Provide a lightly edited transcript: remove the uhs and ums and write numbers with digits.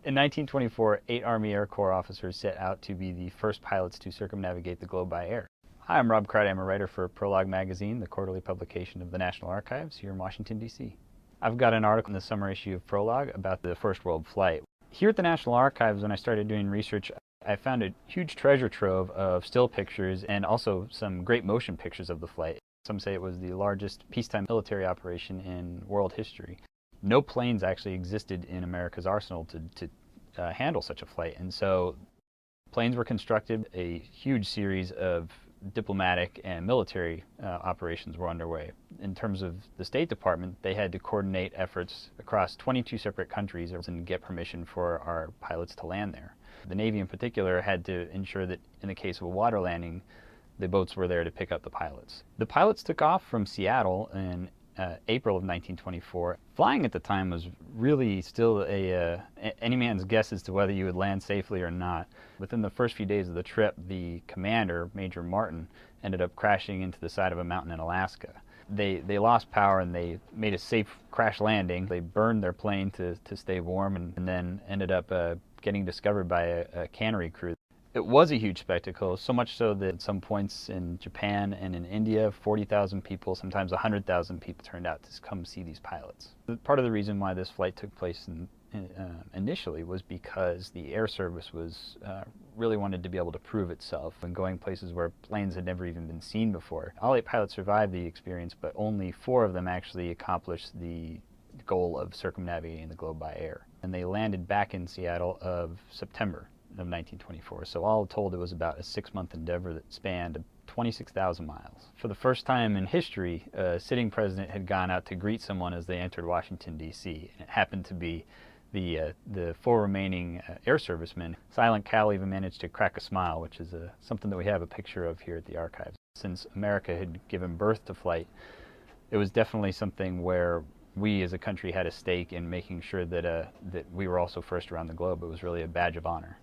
In 1924, 8 Army Air Corps officers set out to be the first pilots to circumnavigate the globe by air. Hi, I'm Rob Crowdy. I'm a writer for Prologue Magazine, the quarterly publication of the National Archives here in Washington, D.C. I've got an article in the summer issue of Prologue about the first world flight. Here at the National Archives, when I started doing research, I found a huge treasure trove of still pictures and also some great motion pictures of the flight. Some say it was the largest peacetime military operation in world history. No planes actually existed in America's arsenal to handle such a flight, and so planes were constructed. A huge series of diplomatic and military operations were underway. In terms of the State Department, they had to coordinate efforts across 22 separate countries and get permission for our pilots to land there. The Navy in particular had to ensure that in the case of a water landing, the boats were there to pick up the pilots. The pilots took off from Seattle in April of 1924. Flying at the time was really still any man's guess as to whether you would land safely or not. Within the first few days of the trip, the commander, Major Martin, ended up crashing into the side of a mountain in Alaska. They lost power and they made a safe crash landing. They burned their plane to stay warm and then ended up getting discovered by a cannery crew. It was a huge spectacle, so much so that at some points in Japan and in India, 40,000 people, sometimes 100,000 people turned out to come see these pilots. Part of the reason why this flight took place initially was because the Air Service really wanted to be able to prove itself and going places where planes had never even been seen before. All 8 pilots survived the experience, but only 4 of them actually accomplished the goal of circumnavigating the globe by air. And they landed back in Seattle of September of 1924. So all told, it was about a 6-month endeavor that spanned 26,000 miles. For the first time in history, a sitting president had gone out to greet someone as they entered Washington, D.C. And it happened to be the 4 remaining air servicemen. Silent Cal even managed to crack a smile, which is something that we have a picture of here at the archives. Since America had given birth to flight, it was definitely something where we as a country had a stake in making sure that we were also first around the globe. It was really a badge of honor.